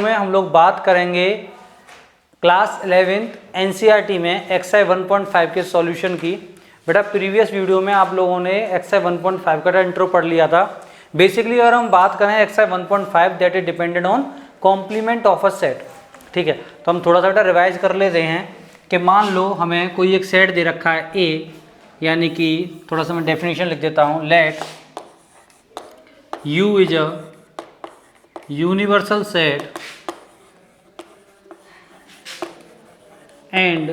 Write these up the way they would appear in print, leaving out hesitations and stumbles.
में हम लोग बात करेंगे क्लास 11th एनसीईआरटी में एक्सरसाइज 1.5 के सॉल्यूशन की। बेटा प्रीवियस वीडियो में आप लोगों ने एक्सरसाइज 1.5 का इंट्रो पढ़ लिया था। बेसिकली अगर हम बात करें exercise 1.5 that is dependent on complement of a set. ठीक है, तो हम थोड़ा सा बेटा रिवाइज कर लेते हैं कि मान लो हमें कोई एक सेट दे रखा है ए, यानी कि थोड़ा सा मैं डेफिनेशन लिख देता हूँ। Let U is a universal set and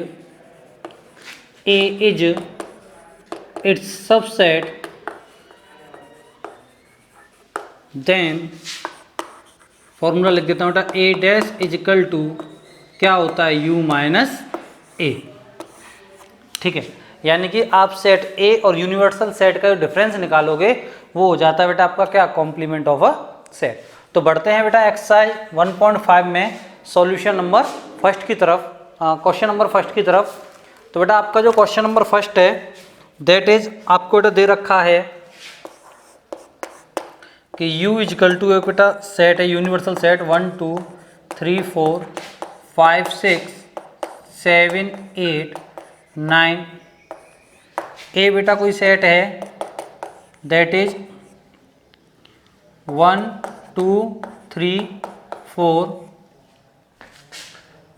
A is its subset, then formula लिख देता हूँ बेटा A dash is equal to क्या होता है U माइनस A। ठीक है, यानी कि आप सेट A और यूनिवर्सल सेट का जो डिफरेंस निकालोगे वो हो जाता है बेटा आपका क्या, कॉम्प्लीमेंट ऑफ अ सेट। तो बढ़ते हैं बेटा एक्सरसाइज 1.5 में सॉल्यूशन नंबर फर्स्ट की तरफ, क्वेश्चन नंबर फर्स्ट की तरफ। तो बेटा आपका जो क्वेश्चन नंबर फर्स्ट है दैट इज आपको बेटा दे रखा है कि U इज इक्वल टू एक बेटा सेट है यूनिवर्सल सेट 1 2 3 4 5 6 7 8 9। ए बेटा कोई सेट है दैट इज 1 2 3 4।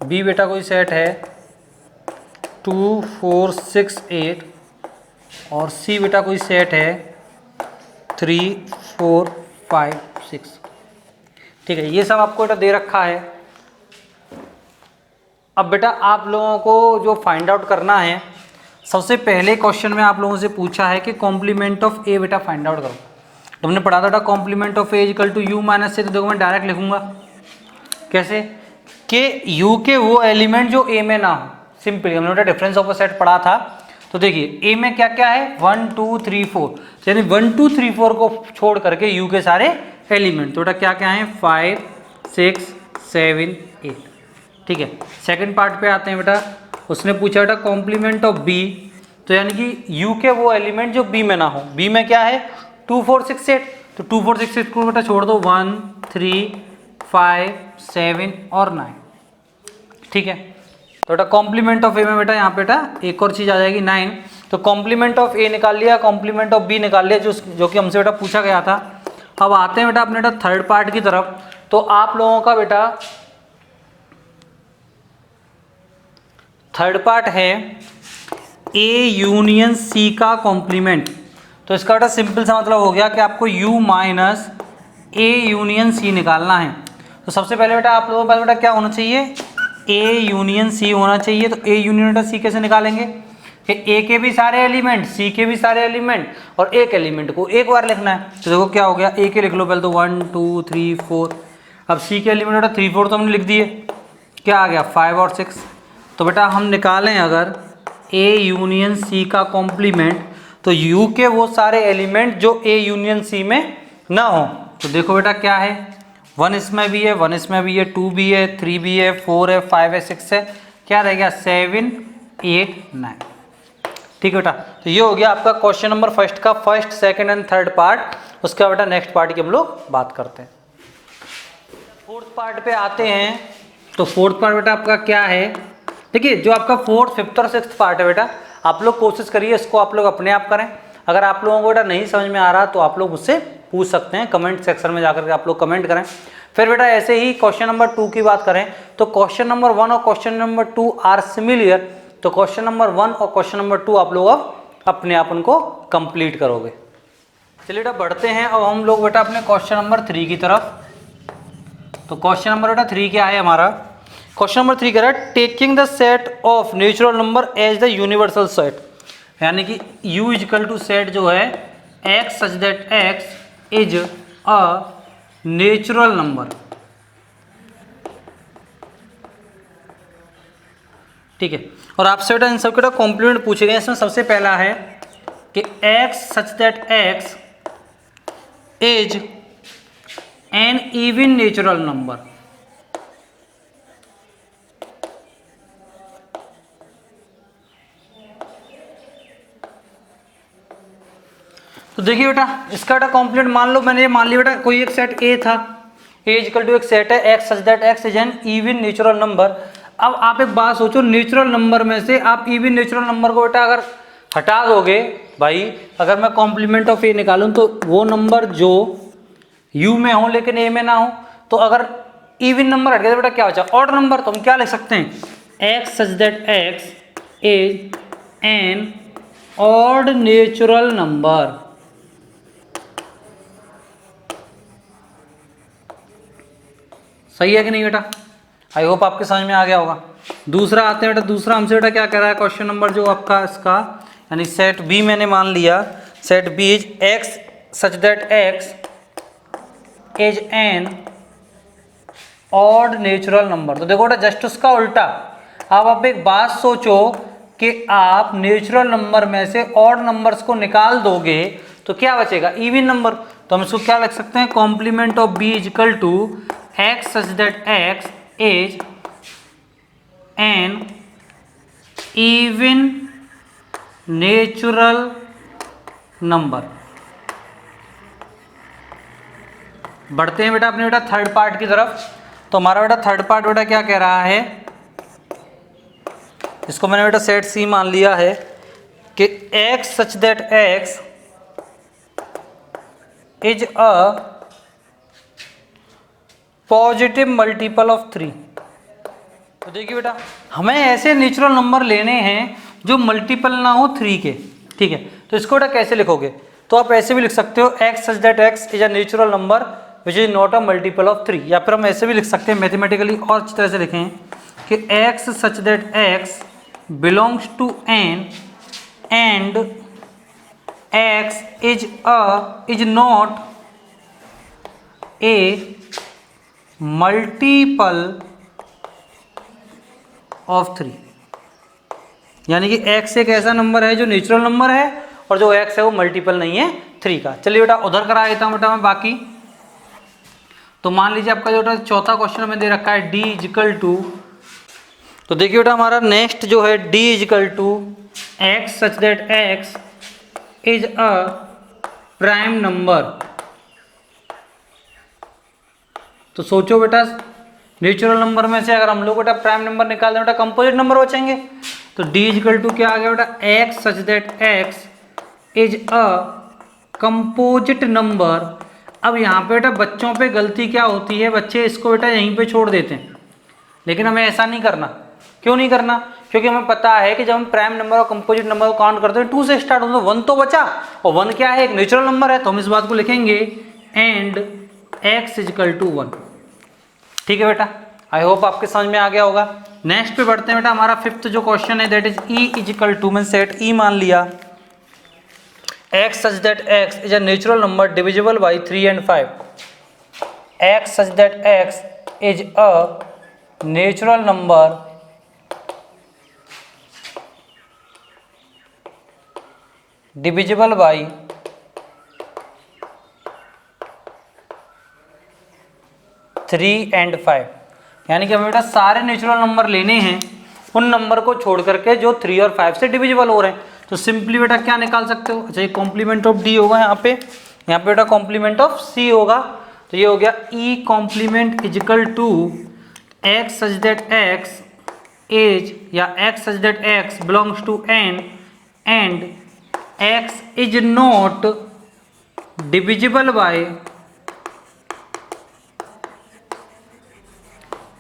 बी बेटा कोई सेट है 2 4 6 8 और सी बेटा कोई सेट है 3 4 5 6। ठीक है, ये सब आपको बेटा दे रखा है। अब बेटा आप लोगों को जो फाइंड आउट करना है, सबसे पहले क्वेश्चन में आप लोगों से पूछा है कि कॉम्प्लीमेंट ऑफ ए बेटा फाइंड आउट करो। तुमने पढ़ा था complement of A equal to U minus A. तो देखो मैं डायरेक्ट लिखूंगा कैसे कि यू के वो एलिमेंट जो ए में ना हो। सिंपली हमने बेटा डिफरेंस ऑफ अ सेट पढ़ा था। तो देखिए ए में क्या क्या है 1 2 3 4, यानी 1 2 3 4 को छोड़ करके यू के सारे एलिमेंट तो बेटा क्या क्या है 5 6 7 8। ठीक है, सेकंड पार्ट पे आते हैं बेटा। उसने पूछा बेटा कॉम्प्लीमेंट ऑफ बी, तो यानी कि यू के वो एलिमेंट जो बी में ना हो। बी में क्या है 2 4 6 8, तो 2 4 6 8 को बेटा छोड़ दो 1 3 5 7 और 9। ठीक है, तो बेटा कॉम्प्लीमेंट ऑफ ए में बेटा यहाँ पे बेटा एक और चीज आ जाएगी 9। तो कॉम्प्लीमेंट ऑफ ए निकाल लिया, कॉम्प्लीमेंट ऑफ बी निकाल लिया, जो कि हमसे बेटा पूछा गया था। अब आते हैं बेटा अपने बेटा थर्ड पार्ट की तरफ। तो आप लोगों का बेटा थर्ड पार्ट है ए यूनियन सी का कॉम्प्लीमेंट। तो इसका बेटा सिंपल सा मतलब हो गया कि आपको U minus A union C निकालना है। तो सबसे पहले बेटा आप लोगों के पास बेटा क्या होना चाहिए, ए यूनियन सी होना चाहिए। तो ए यूनियन बेटा सी कैसे निकालेंगे कि ए के भी सारे एलिमेंट, सी के भी सारे एलिमेंट और एक एलिमेंट को एक बार लिखना है। तो देखो क्या हो गया, ए के लिख लो पहले तो 1 2 3 4। अब सी के एलिमेंट बेटा 3 4 तो हमने लिख दिए, क्या आ गया 5 और 6। तो बेटा हम निकालें अगर ए यूनियन सी का कॉम्प्लीमेंट, तो यू के वो सारे एलिमेंट जो ए यूनियन सी में ना हो। तो देखो बेटा क्या है 1 इसमें भी है, 1 इसमें भी है, 2 भी है, 3 भी है, 4 है, 5 है, 6 है, क्या रह गया 7 8 9। ठीक है बेटा, तो ये हो गया आपका क्वेश्चन नंबर फर्स्ट का first second and third part. उसका बेटा नेक्स्ट पार्ट की हम लोग बात करते हैं। फोर्थ पार्ट पे आते हैं। तो फोर्थ पार्ट बेटा आपका क्या है, देखिए जो आपका फोर्थ फिफ्थ और सिक्स्थ पार्ट है बेटा, आप लोग कोशिश करिए इसको आप लोग अपने आप करें। अगर आप लोगों को बेटा नहीं समझ में आ रहा तो आप लोग मुझसे पूछ सकते हैं, कमेंट सेक्शन में जाकर के आप लोग कमेंट करें। फिर बेटा ऐसे ही क्वेश्चन नंबर 2 की बात करें तो क्वेश्चन नंबर 1 और क्वेश्चन नंबर 2 आर सिमिलर। तो क्वेश्चन नंबर 1 और क्वेश्चन नंबर 2 आप लोग अब अपने आप उनको कंप्लीट करोगे। चलिए बेटा बढ़ते हैं अब हम लोग बेटा अपने क्वेश्चन नंबर 3 की तरफ। तो क्वेश्चन नंबर बेटा 3 क्या है हमारा, क्वेश्चन नंबर 3 कह रहा है taking the set of natural number as the universal set, यानी कि U इक्वल टू सेट जो है x such that x is a natural number. ठीक है, और आपसे बेटा इन सब के कॉम्प्लीमेंट पूछे गए। इसमें सबसे पहला है कि x such that x is an even natural number. तो देखिए बेटा इसका बेटा कॉम्प्लीमेंट मान लो, मैंने मान लिया बेटा कोई एक सेट ए था, ए इक्वल टू एक सेट है x such that X is an even natural number. अब आप एक बात सोचो, नेचुरल नंबर में से आप इवन नेचुरल नंबर को बेटा अगर हटा दोगे भाई, अगर मैं कॉम्प्लीमेंट ऑफ ए निकालूं तो वो नंबर जो यू में हो लेकिन ए में ना हो, तो अगर इवन नंबर हट गया तो बेटा क्या बचा, ऑड नंबर। तो हम क्या लिख सकते हैं, x such that X is an odd natural number. सही है कि नहीं बेटा? आई होप आपके समझ में आ गया होगा। दूसरा आते हैं बेटा, दूसरा हमसे बेटा क्या कह रहा है क्वेश्चन नंबर जो आपका इसका, यानी सेट बी मैंने मान लिया, set B is X such that X is an odd natural number. तो देखो बेटा जस्ट उसका उल्टा। अब आप एक बात सोचो कि आप नेचुरल नंबर में से ऑड नंबर्स को निकाल दोगे तो क्या बचेगा, इवन नंबर। तो हम इसको क्या लिख सकते हैं, complement of B is equal to X such that X is an even natural number. बढ़ते हैं बेटा अपने बेटा थर्ड पार्ट की तरफ। तो हमारा बेटा थर्ड पार्ट बेटा क्या कह रहा है, इसको मैंने बेटा सेट सी मान लिया है कि X such that X is a positive multiple of 3। तो देखिए बेटा हमें ऐसे नेचुरल नंबर लेने हैं जो मल्टीपल ना हो 3 के, ठीक है। तो इसको बेटा कैसे लिखोगे, तो आप ऐसे भी लिख सकते हो x such that X is a natural number which is not a multiple of 3, या फिर हम ऐसे भी लिख सकते हैं मैथमेटिकली और अच्छी तरह से लिखें कि X such that X belongs to N and X is not a multiple of 3। यानी कि x एक ऐसा नंबर है जो नेचुरल नंबर है और जो x है वो मल्टीपल नहीं है 3 का। चलिए बेटा उधर करा देता हूँ बेटा मैं बाकी। तो मान लीजिए आपका जो बेटा चौथा क्वेश्चन में दे रखा है d इज इक्वल टू, तो देखिए बेटा हमारा नेक्स्ट जो है d is equal to X such that x is a prime number. तो सोचो बेटा नेचुरल नंबर में से अगर हम लोग बेटा प्राइम नंबर निकाल दें बेटा कंपोजिट नंबर बचेंगे। तो d इक्वल टू क्या आ गया बेटा, x such that x is a composite number. अब यहाँ पे बेटा बच्चों पे गलती क्या होती है, बच्चे इसको बेटा यहीं पे छोड़ देते हैं, लेकिन हमें ऐसा नहीं करना। क्यों नहीं करना, क्योंकि हमें पता है कि जब हम प्राइम नंबर और कंपोजिट नंबर को काउंट करते हैं 2 से स्टार्ट होता है, 1 तो बचा, और 1 क्या है, एक नेचुरल नंबर है। तो हम इस बात को लिखेंगे and x is equal to 1। ठीक है बेटा, आई होप आपके समझ में आ गया होगा। नेक्स्ट पे बढ़ते हैं बेटा, हमारा फिफ्थ जो क्वेश्चन है that is e is equal to, मैंने सेट e मान लिया, x such that x is a natural number divisible by 3 and 5। x such that x is a natural number divisible by 3 and 5। यानी कि हमें बेटा सारे natural number लेने हैं उन नंबर को छोड़ करके जो 3 और 5 से डिविजिबल हो रहे हैं। तो सिंपली बेटा क्या निकाल सकते हो, अच्छा ये कॉम्प्लीमेंट ऑफ डी होगा यहाँ पे बेटा कॉम्प्लीमेंट ऑफ सी होगा। तो ये हो गया E complement is equal to X such that X is, या X such that X belongs to N and X is not divisible by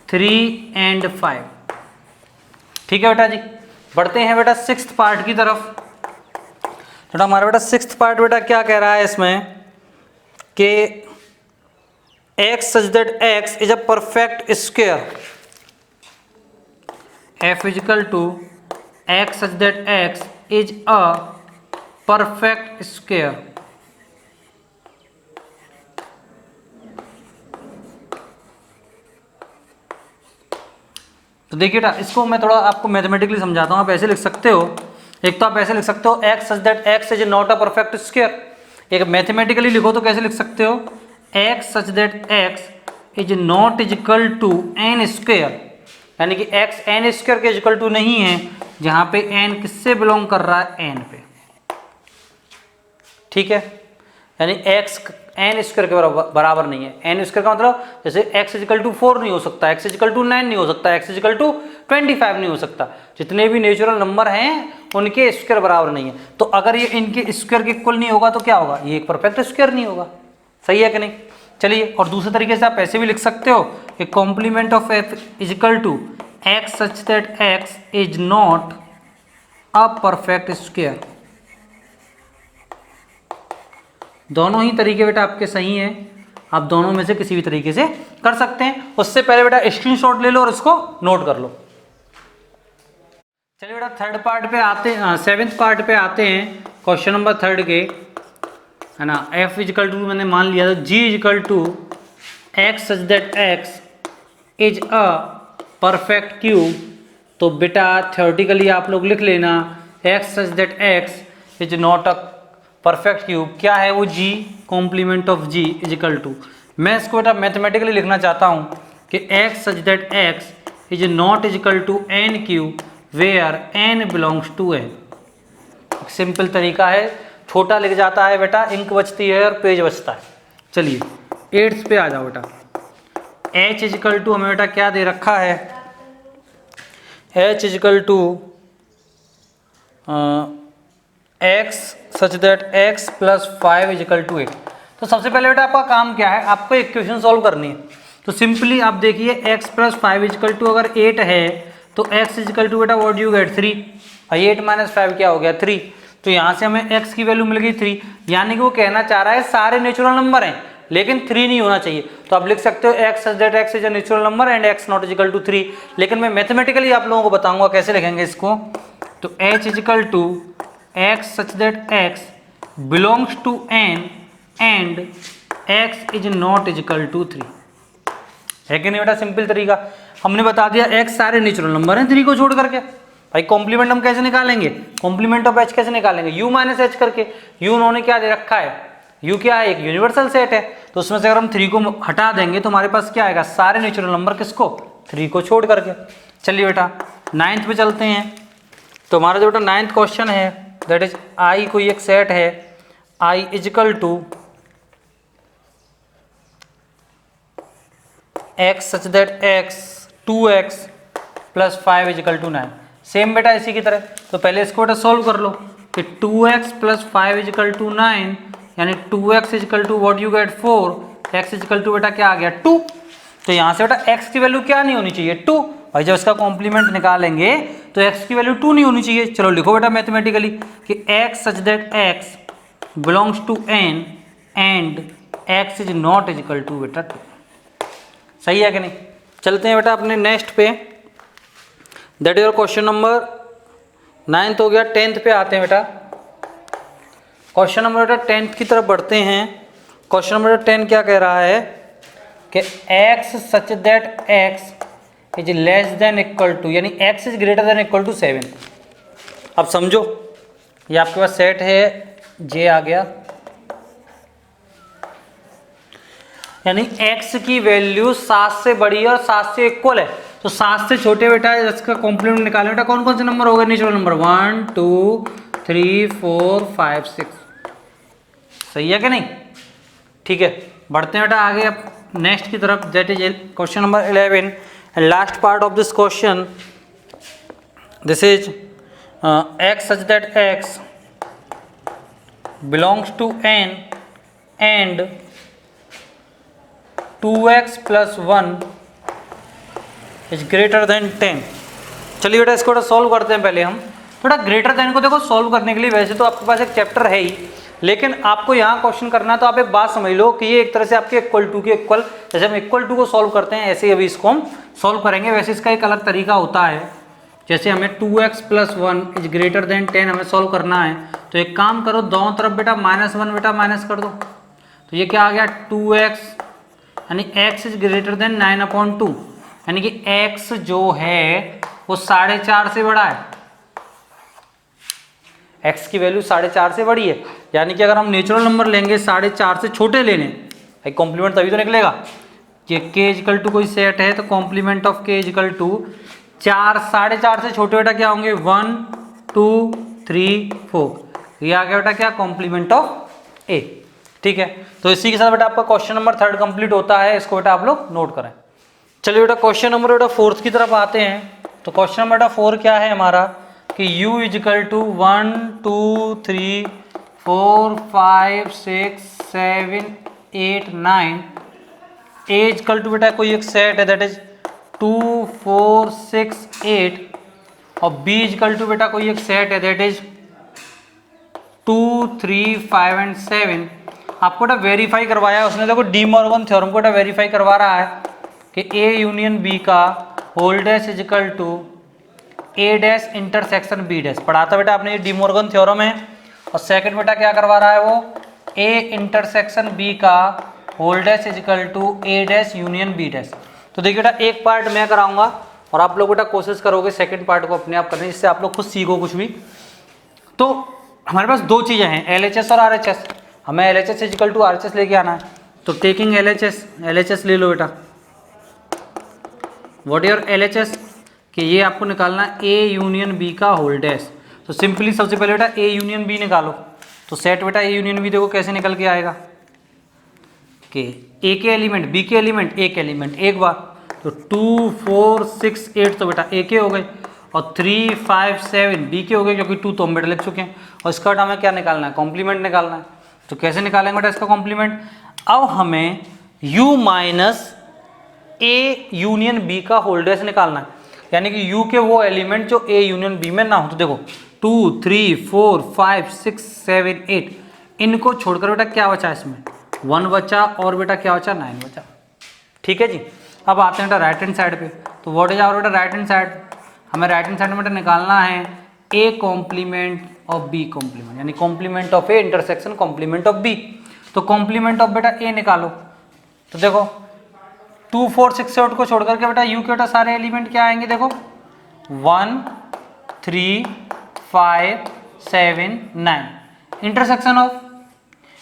3 and 5। ठीक है बेटा जी, बढ़ते हैं बेटा सिक्स्थ पार्ट की तरफ। तो हमारा बेटा सिक्स्थ पार्ट बेटा क्या कह रहा है इसमें कि x such that x is a perfect square, f is equal to x such that x is a perfect square. तो देखिए बेटा इसको मैं थोड़ा आपको मैथमेटिकली समझाता हूँ। आप ऐसे लिख सकते हो, एक तो आप ऐसे लिख सकते हो x such that x is not a perfect square. एक मैथमेटिकली लिखो तो कैसे लिख सकते हो, x such that x is not is equal to n square, यानी कि x n स्क्वायर के इक्वल टू नहीं है, जहाँ पे n किससे बिलोंग कर रहा है, n पे। ठीक है, यानी x एन स्क्वायर के बराबर नहीं है। एन स्क्वायर का मतलब जैसे x इजिकल टू 4 नहीं हो सकता, x इजिकल टू 9 नहीं हो सकता, x इजिकल टू 25 नहीं हो सकता। जितने भी नेचुरल नंबर हैं उनके स्क्वायर बराबर नहीं है। तो अगर ये इनके स्क्वायर के इक्वल नहीं होगा तो क्या होगा, ये एक परफेक्ट स्क्वायर नहीं होगा। सही है कि नहीं। चलिए, और दूसरे तरीके से आप ऐसे भी लिख सकते हो, A complement of f is equal to x such that x is not a perfect square. दोनों ही तरीके बेटा आपके सही हैं, आप दोनों में से किसी भी तरीके से कर सकते हैं। उससे पहले बेटा स्क्रीनशॉट ले लो और इसको नोट कर लो। चलिए बेटा थर्ड पार्ट पे आते हैं, सेवेंथ पार्ट पे आते हैं, क्वेश्चन नंबर थर्ड के, है ना। f इजिकल टू मैंने मान लिया था g is equal to x such that x is a perfect cube. तो बेटा थ्योरेटिकली आप लोग लिख लेना x such that x is not a perfect cube. क्या है वो, g complement of g is equal to, मैं इसको बेटा मैथमेटिकली लिखना चाहता हूँ कि x such that x is not is equal to n cube where n belongs to n। Simple तरीका है, छोटा लिख जाता है बेटा, इंक बचती है और पेज बचता है। चलिए 8th पे आ जाओ बेटा। h इजिकल टू हमें बेटा क्या दे रखा है, h is equal to x such that x plus 5 is equal to 8। तो सबसे पहले बेटा आपका काम क्या है, आपको इक्वेशन सॉल्व करनी है। तो सिंपली आप देखिए x प्लस 5 इजिकल टू अगर 8 है तो x इजिकल टू बेटा व्हाट यू गेट 3, और 8 माइनस 5 क्या हो गया 3। तो यहाँ से हमें x की वैल्यू मिल गई 3, यानी कि वो कहना चाह रहा है सारे नेचुरल नंबर हैं लेकिन 3 नहीं होना चाहिए। तो आप लिख सकते हो x such that x is a natural number and x not is equal to 3। लेकिन मैं मैथमेटिकली आप लोगों को बताऊंगा कैसे लिखेंगे इसको। तो h is equal to x such that x belongs to n and x is not is equal to 3, है कि नहीं बेटा। सिंपल तरीका, हमने बता दिया x सारे नेचुरल नंबर हैं 3 को छोड़ करके। भाई कॉम्प्लीमेंट हम कैसे निकालेंगे, कॉम्प्लीमेंट ऑफ h कैसे निकालेंगे, u माइनस h करके। u उन्होंने क्या दे रखा है, u क्या है, एक यूनिवर्सल सेट है। तो उसमें से अगर हम 3 को हटा देंगे तो हमारे पास क्या आएगा, सारे नेचुरल नंबर किसको, 3 को छोड़ करके। चलिए बेटा 9th पे चलते हैं। तो हमारा जो बेटा 9th क्वेश्चन है दैट इज i कोई एक सेट है, i is equal to x such that x 2x plus 5 is equal to 9। Same बेटा इसी की तरह, तो पहले इसको बेटा सोल्व कर लो कि 2x प्लस 5 इजिकल टू 9 यानी 2x is equal to what you get 4, x is equal to बेटा क्या आ गया 2। तो यहाँ से बेटा x की वैल्यू क्या नहीं होनी चाहिए 2। भाई जब इसका कॉम्प्लीमेंट निकालेंगे तो x की वैल्यू 2 नहीं होनी चाहिए। चलो लिखो बेटा मैथमेटिकली कि x such that x belongs to n and x is not is equal to बेटा 2। सही है कि नहीं। चलते हैं बेटा अपने नेक्स्ट पे, that your question number 9th हो गया। 10th पे आते हैं बेटा। क्वेश्चन नंबर बेटा 10th की तरफ बढ़ते हैं। क्वेश्चन नंबर 10 क्या कह रहा है कि x such that x is less than equal to, यानी x is greater than equal to 7। अब समझो ये आपके पास सेट है, j आ गया, यानी x की वैल्यू 7 से बड़ी है और 7 से इक्वल है। तो 7 से छोटे बेटा इसका कॉम्प्लीमेंट निकालें बेटा, कौन कौन से नंबर होगा नेचुरल नंबर, 1 2 3 4 5 6। सही है कि नहीं। ठीक है, बढ़ते हैं बेटा आगे नेक्स्ट की तरफ, that is question number 11 and last part of this question. This is x such that x belongs to n and 2x plus 1 is greater than 10। चलिए बेटा इसको सॉल्व करते हैं पहले हम। थोड़ा ग्रेटर देन को देखो सॉल्व करने के लिए वैसे तो आपके पास एक चैप्टर है ही, लेकिन आपको यहाँ क्वेश्चन करना है तो आप एक बात समझ लो कि ये एक तरह से आपके इक्वल टू के इक्वल, जैसे हम इक्वल टू को सॉल्व करते हैं ऐसे ही अभी इसको हम सॉल्व करेंगे। वैसे इसका एक अलग तरीका होता है, जैसे हमें 2x plus 1 is greater than 10 हमें सॉल्व करना है। तो एक काम करो, दोनों तरफ बेटा -1 बेटा माइनस कर दो। तो ये क्या आ गया 2x यानी x इज ग्रेटर देन 9/2, यानी कि x जो है वो 4.5 से बड़ा है। x की वैल्यू 4.5 से बड़ी है, यानी कि अगर हम नेचुरल नंबर लेंगे 4.5 से छोटे लेने, भाई कॉम्प्लीमेंट तभी तो निकलेगा। ये k इजिकल टू कोई सेट है तो complement of k is equal to 4, 4.5 से छोटे बेटा क्या होंगे 1 2 3 4। ये आ गया बेटा क्या कॉम्प्लीमेंट ऑफ a। ठीक है, तो इसी के साथ बेटा आपका क्वेश्चन नंबर 3 कंप्लीट होता है, इसको बेटा आप लोग नोट करें। चलिए बेटा क्वेश्चन नंबर बेटा 4 की तरफ आते हैं। तो क्वेश्चन नंबर बेटा 4 क्या है हमारा कि u is equal to 1 2 3 4 5 6 7 8 9 a is equal to बेटा कोई एक सेट है दैट इज 2 4 6 8 और b इजिकल टू बेटा कोई एक सेट है दैट इज 2 3 5 एंड 7। आपको बेटा वेरीफाई करवाया उसने, देखो डी मॉर्गन थ्योरम को बेटा वेरीफाई करवा रहा है कि a यूनियन b का whole dash is equal to a dash intersection b dash पढ़ा था बेटा आपने, ये डी मॉर्गन थ्योरम है। और सेकंड बेटा क्या करवा रहा है वो a इंटरसेक्शन b का whole dash is equal to a dash union b dash. तो देखिए बेटा एक पार्ट मैं कराऊंगा और आप लोग बेटा कोशिश करोगे सेकंड पार्ट को अपने आप करने, जिससे आप लोग खुद सीखो कुछ भी। तो हमारे पास दो चीज़ें हैं LHS और RHS, हमें LHS इजिकल टू RHS लेके आना है। तो टेकिंग LHS ले लो बेटा। व्हाट योर LHS कि ये आपको निकालना है A यूनियन B का होल डैश। तो सिंपली सबसे पहले बेटा A यूनियन B निकालो। तो सेट बेटा A यूनियन B देखो कैसे निकल के आएगा कि A के एलिमेंट B के एलिमेंट A के एलिमेंट एक बार, तो 2 4 6 8 तो बेटा A के हो गए और 3 5 7 B के हो गए, क्योंकि 2 तो हम बेटा लिख चुके हैं। और इसका बेटा हमें क्या निकालना है, कॉम्प्लीमेंट निकालना है। तो कैसे निकालेंगे बेटा इसका कॉम्प्लीमेंट, अब हमें U minus A union B का होल डैश निकालना है, यानी कि U के वो एलिमेंट जो A यूनियन B में ना हो। तो देखो 2 3 4 5 6 7 8 इनको छोड़कर बेटा क्या बचा इसमें 1 बचा और बेटा क्या बचा 9 बचा। ठीक है जी, अब आते हैं बेटा राइट हैंड साइड पे। तो व्हाट इज आवर बेटा राइट हैंड साइड, हमें राइट हैंड साइड में बेटा निकालना है A complement of B complement, यानी complement of A intersection complement of B। तो कॉम्प्लीमेंट ऑफ बेटा A निकालो। तो देखो 2 4 6 8 को छोड़ करके बेटा U के बेटा सारे एलिमेंट क्या आएंगे, देखो 1 3 5 7 9 इंटरसेक्शन ऑफ।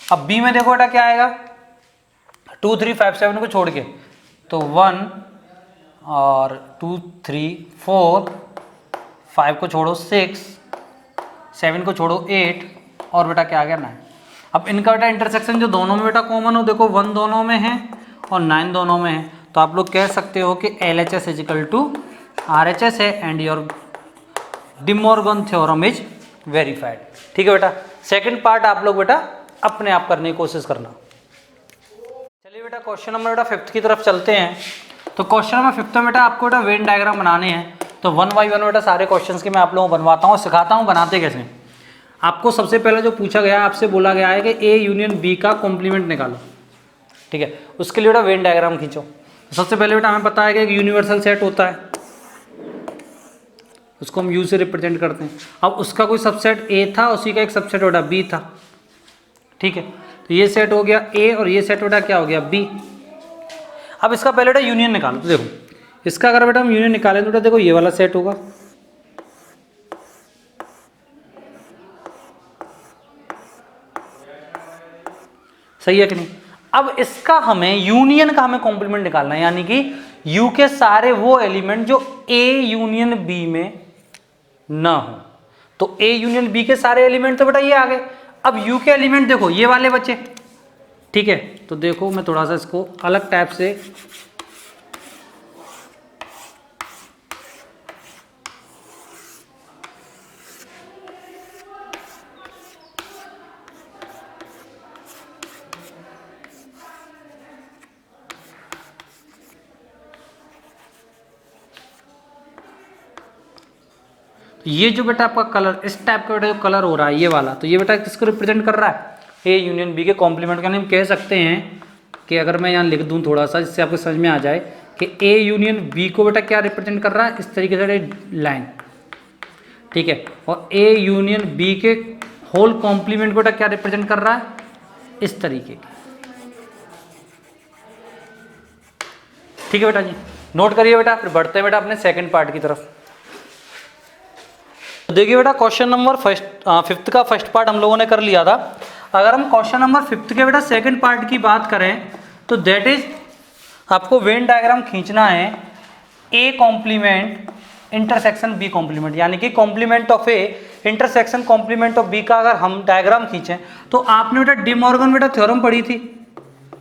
अब B में देखो बेटा क्या आएगा 2 3 5 7 को छोड़ के, तो 1 और 2 3 4 5 को छोड़ो 6 7 को छोड़ो 8 और बेटा क्या आ गया 9। अब इनका बेटा इंटरसेक्शन जो दोनों में बेटा कॉमन हो, देखो 1 दोनों में है और 9 दोनों में है। तो आप लोग कह सकते हो कि LHS इजिकल टू RHS है and your D Morgan theorem is verified. ठीक है बेटा, सेकंड पार्ट आप लोग बेटा अपने आप करने की कोशिश करना। चलिए बेटा क्वेश्चन नंबर बेटा 5 की तरफ चलते हैं। तो क्वेश्चन नंबर 5 में बेटा आपको बेटा वेन डायग्राम बनाने हैं। तो 1 बाई 1 बेटा सारे क्वेश्चंस के मैं आप लोगों को बनवाता हूँ, सिखाता हूँ बनाते कैसे। आपको सबसे पहले जो पूछा गया आपसे बोला गया है कि A यूनियन B का कॉम्प्लीमेंट निकालो। ठीक है, उसके लिए बेटा वेन डायग्राम खींचो। सबसे पहले बेटा हमें पता है कि एक यूनिवर्सल सेट होता है, उसको हम U से रिप्रेजेंट करते हैं। अब उसका कोई सबसेट A था, उसी का एक सबसेट बेटा B था। ठीक है, तो ये सेट हो गया A और ये सेट बेटा क्या हो गया B। अब इसका पहले बेटा यूनियन निकालो। तो देखो इसका अगर बेटा हम यूनियन निकालें तो बेटा देखो ये वाला सेट होगा, सही है कि नहीं। अब इसका हमें यूनियन का हमें कॉम्प्लीमेंट निकालना है, यानी कि U के सारे वो एलिमेंट जो A यूनियन B में ना हो। तो A यूनियन B के सारे एलिमेंट तो बेटा ये आ गए। अब U के एलिमेंट देखो ये वाले बचे। ठीक है, तो देखो मैं थोड़ा सा इसको अलग टाइप से ये जो बेटा आपका कलर इस टाइप का बेटा जो कलर हो रहा है ये वाला, तो ये बेटा किसको रिप्रेजेंट कर रहा है A यूनियन B के कॉम्प्लीमेंट का। हम कह सकते हैं कि अगर मैं यहाँ लिख दूँ थोड़ा सा जिससे आपको समझ में आ जाए कि A यूनियन B को बेटा क्या रिप्रेजेंट कर रहा है, इस तरीके से लाइन। ठीक है, और A यूनियन B के होल कॉम्प्लीमेंट बेटा क्या रिप्रेजेंट कर रहा है, इस तरीके की। ठीक है बेटा जी, नोट करिए बेटा। फिर बढ़ते हैं बेटा अपने सेकंड पार्ट की तरफ। देखिए बेटा क्वेश्चन नंबर 5 का फर्स्ट पार्ट हम लोगों ने कर लिया था। अगर हम क्वेश्चन नंबर 5 के बेटा सेकंड पार्ट की बात करें तो दैट इज आपको वेन डायग्राम खींचना है A complement intersection B complement, यानी कि complement of A intersection complement of B का अगर हम डायग्राम खींचें तो आपने बेटा डी मॉर्गन बेटा थ्योरम पढ़ी थी,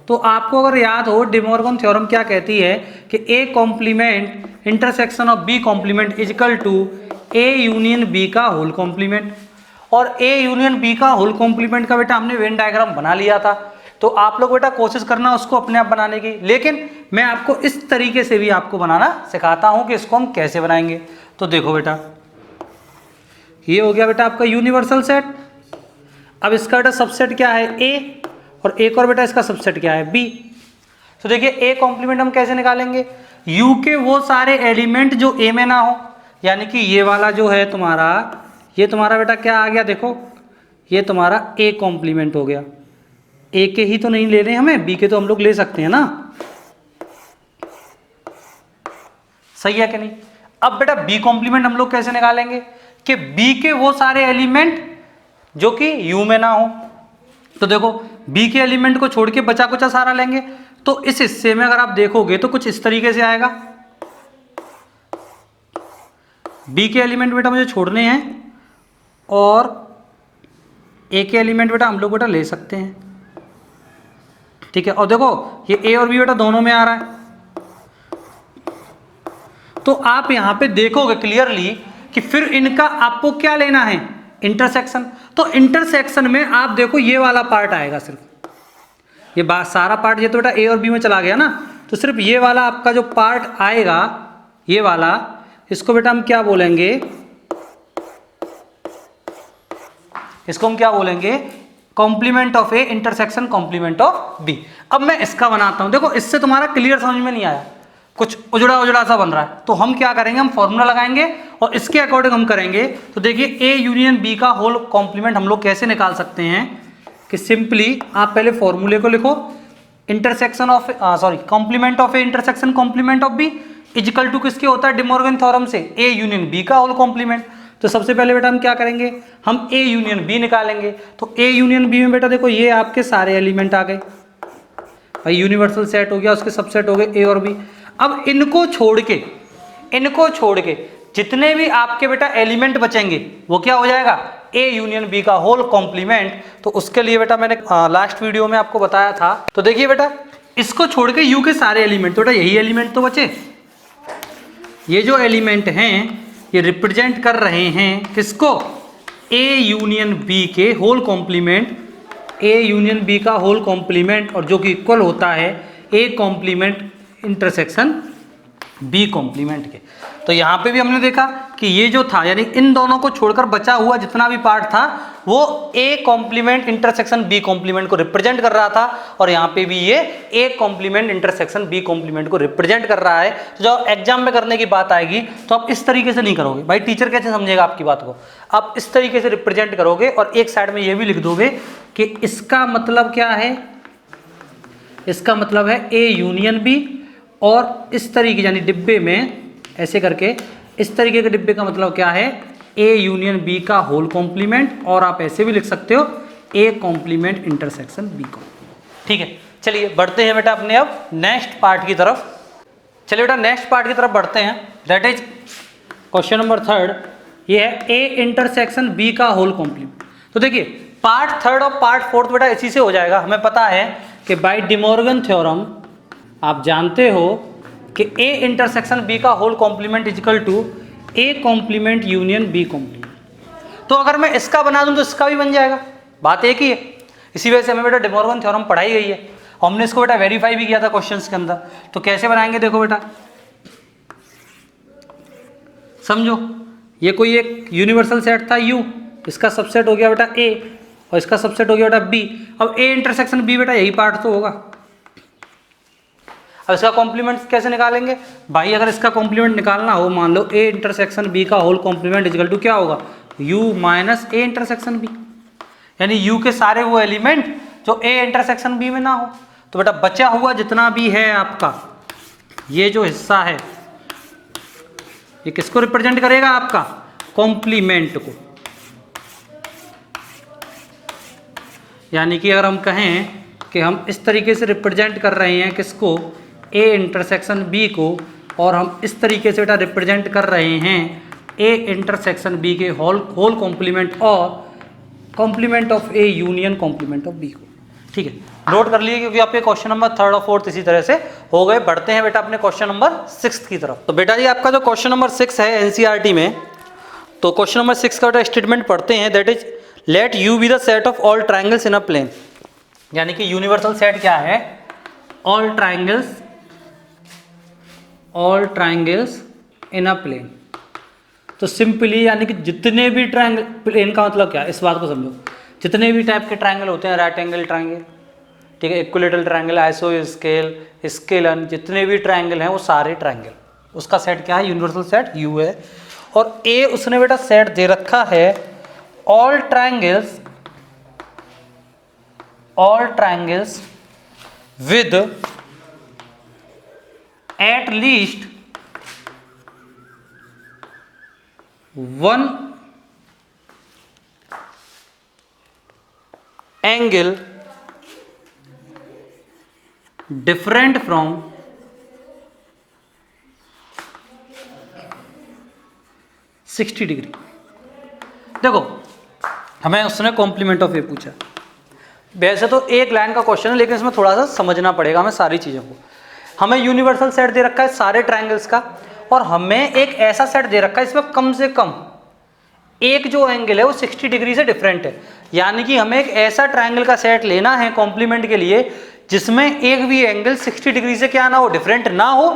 तो आपको अगर याद हो डी मॉर्गन थ्योरम क्या कहती है कि A complement intersection of B complement is equal to A union B का होल कॉम्प्लीमेंट। और ए यूनियन बी का होल कॉम्प्लीमेंट का बेटा हमने वेन डायग्राम बना लिया था, तो आप लोग बेटा कोशिश करना उसको अपने आप बनाने की, लेकिन मैं आपको इस तरीके से भी आपको बनाना सिखाता हूं कि इसको हम कैसे बनाएंगे। तो देखो बेटा ये हो गया बेटा आपका यूनिवर्सल सेट। अब इसका बेटा सबसेट क्या है ए, और एक और बेटा इसका सबसेट क्या है बी। तो देखिए ए कॉम्प्लीमेंट हम कैसे निकालेंगे, यू के वो सारे एलिमेंट जो ए में ना हो, यानी कि ये वाला जो है तुम्हारा, ये तुम्हारा बेटा क्या आ गया, देखो ये तुम्हारा ए कॉम्प्लीमेंट हो गया। ए के ही तो नहीं ले रहे हमें, बी के तो हम लोग ले सकते हैं ना, सही है कि नहीं। अब बेटा बी कॉम्प्लीमेंट हम लोग कैसे निकालेंगे कि बी के वो सारे एलिमेंट जो कि यू में ना हो। तो देखो बी के एलिमेंट को छोड़ के बचा कुचा सारा लेंगे, तो इस हिस्से में अगर आप देखोगे तो कुछ इस तरीके से आएगा। बी के एलिमेंट बेटा मुझे छोड़ने हैं और ए के एलिमेंट बेटा हम लोग बेटा ले सकते हैं, ठीक है। और देखो ये ए और बी बेटा दोनों में आ रहा है, तो आप यहां पे देखोगे क्लियरली कि फिर इनका आपको क्या लेना है, इंटरसेक्शन। तो इंटरसेक्शन में आप देखो ये वाला पार्ट आएगा, सिर्फ ये सारा पार्ट, ये तो बेटा ए और बी में चला गया ना, तो सिर्फ ये वाला आपका जो पार्ट आएगा, ये वाला, इसको बेटा हम क्या बोलेंगे, इसको हम क्या बोलेंगे, complement of A intersection complement of B. अब मैं इसका बनाता हूं, देखो इससे तुम्हारा क्लियर समझ में नहीं आया, कुछ उजड़ा उजड़ा सा बन रहा है, तो हम क्या करेंगे, हम फॉर्मूला लगाएंगे और इसके अकॉर्डिंग हम करेंगे। तो देखिए ए यूनियन बी का होल कॉम्प्लीमेंट हम लोग कैसे निकाल सकते हैं कि सिंपली आप पहले फॉर्मूले को लिखो, intersection of complement of A intersection complement of B equal to किसके होता है, डी मॉर्गन थ्योरम से ए यूनियन बी का होल कॉम्प्लीमेंट। तो सबसे पहले बेटा हम क्या करेंगे, हम ए यूनियन बी निकालेंगे। तो ए यूनियन बी में बेटा देखो ये आपके सारे एलिमेंट आ गए भाई, यूनिवर्सल सेट हो गया, उसके सबसेट हो गए ए और बी। अब इनको छोड़ के जितने भी आपके बेटा एलिमेंट बचेंगे वो क्या हो जाएगा, ए यूनियन बी का होल कॉम्प्लीमेंट। तो उसके लिए बेटा मैंने लास्ट वीडियो में आपको बताया था, तो देखिए बेटा इसको छोड़ के यू के सारे एलिमेंट, तो बेटा यही एलिमेंट तो बचे, ये जो एलिमेंट हैं ये रिप्रेजेंट कर रहे हैं किसको, ए यूनियन बी के whole complement, A union B का होल कॉम्प्लीमेंट, और जो कि इक्वल होता है A complement intersection B complement के। तो यहाँ पे भी हमने देखा कि ये जो था, यानी इन दोनों को छोड़कर बचा हुआ जितना भी पार्ट था वो A complement intersection B complement को रिप्रेजेंट कर रहा था, और यहाँ पे भी ये A complement intersection B complement को रिप्रेजेंट कर रहा है। तो जब एग्जाम में करने की बात आएगी तो आप इस तरीके से नहीं करोगे भाई, टीचर कैसे समझेगा आपकी बात को, आप इस तरीके से रिप्रेजेंट करोगे और एक साइड में ये भी लिख दोगे कि इसका मतलब क्या है, इसका मतलब है ए यूनियन बी, और इस तरीके यानी डिब्बे में ऐसे करके, इस तरीके के डिब्बे का मतलब क्या है, ए यूनियन बी का होल कॉम्प्लीमेंट, और आप ऐसे भी लिख सकते हो ए कॉम्प्लीमेंट इंटरसेक्शन बी को। ठीक है, चलिए बढ़ते हैं बेटा अपने अब नेक्स्ट पार्ट की तरफ। चलिए बेटा नेक्स्ट पार्ट की तरफ बढ़ते हैं, दैट इज क्वेश्चन नंबर 3, ये है ए इंटरसेक्शन बी का होल कॉम्प्लीमेंट। तो देखिए पार्ट 3 और पार्ट 4 बेटा इसी से हो जाएगा। हमें पता है कि बाय डी मॉर्गन थ्योरम आप जानते हो कि ए इंटरसेक्शन बी का whole complement is equal to A complement union B complement. तो अगर मैं इसका बना दूं तो इसका भी बन जाएगा, बात एक ही है। इसी वजह से हमें बेटा डी मॉर्गन थ्योरम पढ़ाई गई है, हमने इसको बेटा वेरीफाई भी किया था क्वेश्चंस के अंदर। तो कैसे बनाएंगे देखो बेटा, समझो ये कोई एक यूनिवर्सल सेट था यू, इसका सबसेट हो गया बेटा ए और इसका सबसेट हो गया बेटा बी। अब ए इंटरसेक्शन बी बेटा यही पार्ट तो होगा। अब इसका कॉम्प्लीमेंट कैसे निकालेंगे भाई, अगर इसका कॉम्प्लीमेंट निकालना हो, मान लो ए इंटरसेक्शन बी का होल कॉम्प्लीमेंट इक्वल टू क्या होगा, U minus A intersection B, यानी यू के सारे वो एलिमेंट जो ए इंटरसेक्शन बी में ना हो। तो बेटा बचा हुआ जितना भी है आपका ये जो हिस्सा है ये किसको रिप्रेजेंट करेगा, आपका कॉम्प्लीमेंट को। यानी कि अगर हम कहें कि हम इस तरीके से रिप्रेजेंट कर रहे हैं किसको, ए इंटरसेक्शन बी को, और हम इस तरीके से बेटा रिप्रेजेंट कर रहे हैं ए इंटरसेक्शन बी के होल कॉम्प्लीमेंट और complement of A union complement of B को। ठीक है, नोट कर लिए क्योंकि आपके क्वेश्चन नंबर 3 और 4 इसी तरह से हो गए। बढ़ते हैं बेटा अपने क्वेश्चन नंबर 6 की तरफ। तो बेटा जी आपका जो क्वेश्चन नंबर 6 है एनसीईआरटी में, तो क्वेश्चन नंबर 6 का बेटा स्टेटमेंट पढ़ते हैं, that is let U be the set of all triangles in a plane. यानी कि यूनिवर्सल सेट क्या है, all triangles in a plane. तो सिंपली यानी कि जितने भी ट्राइंगल, प्लेन का मतलब क्या है इस बात को समझो, जितने भी टाइप के ट्राइंगल होते हैं, राइट एंगल ट्राइंगल, ठीक है, इक्विलेटरल ट्राइंगल, आइसोस्केल, स्केलन, जितने भी ट्राइंगल हैं वो सारे ट्राइंगल, उसका सेट क्या है, यूनिवर्सल सेट यू है। और ए उसने बेटा सेट दे रखा है all triangles with at least one angle different from 60 degree. देखो हमें उसने कॉम्प्लीमेंट ऑफ ए पूछा, वैसे तो एक लाइन का क्वेश्चन है लेकिन इसमें थोड़ा सा समझना पड़ेगा हमें सारी चीज़ों को। हमें यूनिवर्सल सेट दे रखा है सारे ट्राइंगल्स का, और हमें एक ऐसा सेट दे रखा है इसमें कम से कम एक जो एंगल है वो 60 डिग्री से डिफरेंट है। यानी कि हमें एक ऐसा ट्राइंगल का सेट लेना है कॉम्प्लीमेंट के लिए जिसमें एक भी एंगल 60 डिग्री से क्या ना हो, डिफरेंट ना हो।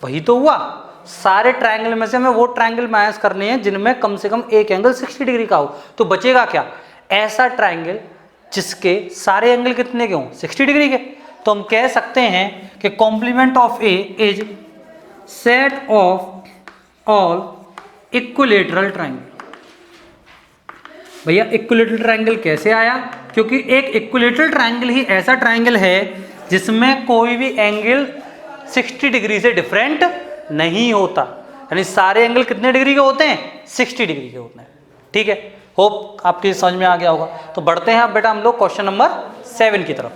वही तो हुआ, सारे ट्राइंगल में से हमें वो ट्राइंगल माइनस करने हैं जिनमें कम से कम एक एंगल 60 डिग्री का हो। तो बचेगा क्या, ऐसा ट्राइंगल जिसके सारे एंगल कितने के हों, 60 डिग्री के। तो हम कह सकते हैं कि complement of A is set of all equilateral triangle. भैया इक्विलेटरल ट्राइंगल कैसे आया, क्योंकि एक इक्विलेटरल ट्राइंगल ही ऐसा ट्राइंगल है जिसमें कोई भी एंगल 60 डिग्री से डिफरेंट नहीं होता। यानी सारे एंगल कितने डिग्री के होते हैं, 60 डिग्री के होते हैं। ठीक है, होप आपकी समझ में आ गया होगा। तो बढ़ते हैं अब बेटा हम लोग क्वेश्चन नंबर 7 की तरफ।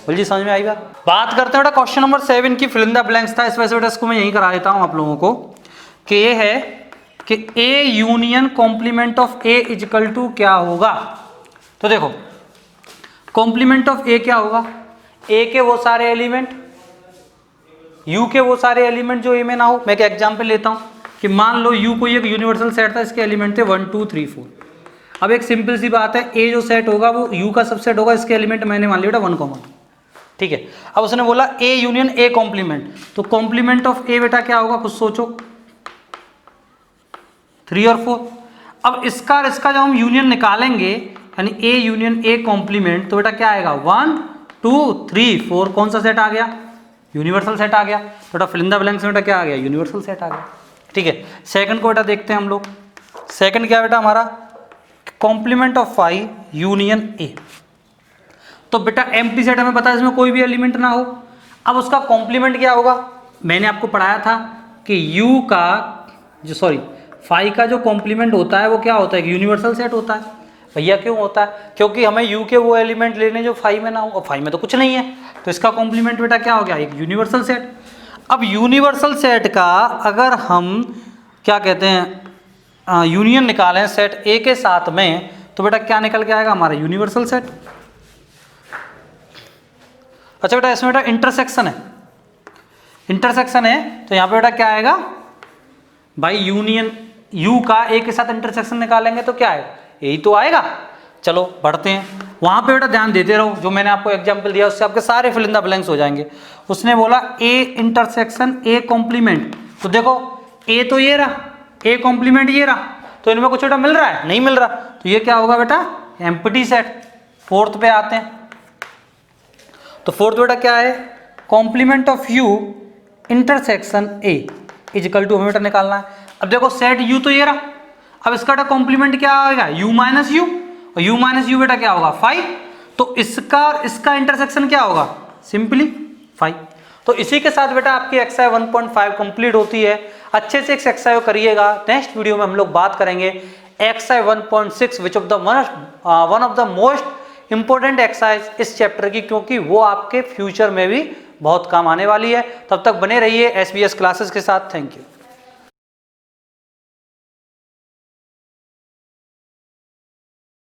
बोल जी समझ में आई बात करते हैं बेटा क्वेश्चन नंबर 7 की। फिल इन द ब्लैंक्स था, इस वजह से बेटा इसको मैं यहीं करा देता हूं आप लोगों को कि ये है कि A union complement of A equal to क्या होगा। तो देखो कॉम्प्लीमेंट ऑफ ए क्या होगा, ए के वो सारे एलिमेंट, यू के वो सारे एलिमेंट जो ए में ना हो। मैं एक एग्जांपल लेता हूं कि मान लो यू कोई एक यूनिवर्सल सेट था, इसके एलिमेंट थे 1 2 3 4। अब एक सिंपल सी बात है, ए जो सेट होगा वो यू का सबसेट होगा, इसके एलिमेंट मैंने मान लिया बेटा 1 कॉमन। ठीक है, अब उसने बोला ए यूनियन ए कॉम्प्लीमेंट, तो कॉम्प्लीमेंट ऑफ ए बेटा क्या होगा, खुद सोचो, 3 और 4। अब इसका और इसका जब हम यूनियन निकालेंगे यानी ए यूनियन ए कॉम्प्लीमेंट, तो बेटा क्या आएगा 1 2 3 4। कौन सा सेट आ गया, यूनिवर्सल सेट आ गया। बेटा फिल इन द ब्लैंक्स में बेटा क्या आ गया, यूनिवर्सल सेट आ गया। ठीक है, सेकंड को बेटा देखते हैं हम लोग। सेकंड क्या बेटा हमारा, complement of phi union A. तो बेटा एम्प्टी सेट हमें पता है इसमें कोई भी एलिमेंट ना हो। अब उसका कॉम्प्लीमेंट क्या होगा, मैंने आपको पढ़ाया था कि यू का जो फाई का जो कॉम्प्लीमेंट होता है वो क्या होता है, यूनिवर्सल सेट होता है। भैया क्यों होता है, क्योंकि हमें यू के वो एलिमेंट लेने जो फाई में ना हो, और फाई में तो कुछ नहीं है, तो इसका कॉम्प्लीमेंट बेटा क्या हो गया, एक यूनिवर्सल सेट। अब यूनिवर्सल सेट का अगर हम क्या कहते हैं यूनियन निकालें सेट ए के साथ में, तो बेटा क्या निकल के आएगा हमारा यूनिवर्सल सेट। अच्छा बेटा इसमें बेटा इंटरसेक्शन है, इंटरसेक्शन है तो यहाँ पे बेटा क्या आएगा भाई, यूनियन यू का ए के साथ इंटरसेक्शन निकालेंगे तो क्या आएगा, यही तो आएगा। चलो बढ़ते हैं, वहां पे बेटा ध्यान देते रहो, जो मैंने आपको एग्जांपल दिया उससे आपके सारे फिल इन द ब्लैंक्स हो जाएंगे। उसने बोला ए इंटरसेक्शन ए कॉम्प्लीमेंट, तो देखो ए तो ये रहा, ए कॉम्प्लीमेंट ये रहा, तो इनमें कुछ बेटा मिल रहा है, नहीं मिल रहा, तो ये क्या होगा बेटा एम्प्टी सेट। फोर्थ पे आते हैं, तो फोर्थ बेटा क्या है, complement of U intersection A equal to हमें बेटा निकालना है। अब देखो सेट यू तो ये रहा, अब इसका बेटा कॉम्प्लीमेंट क्या आएगा, यू माइनस यू, और यू माइनस यू बेटा क्या होगा 5, तो इसका इंटरसेक्शन क्या होगा, सिंपली 5। तो इसी के साथ बेटा आपकी एक्सरसाइज 1.5 कंप्लीट होती है। अच्छे से एक्सरसाइज करिएगा। नेक्स्ट वीडियो में हम लोग बात करेंगे exercise 1.6 which of the one of the most important exercise इस चैप्टर की, क्योंकि वो आपके फ्यूचर में भी बहुत काम आने वाली है। तब तक बने रहिए SBS क्लासेस के साथ। Thank you.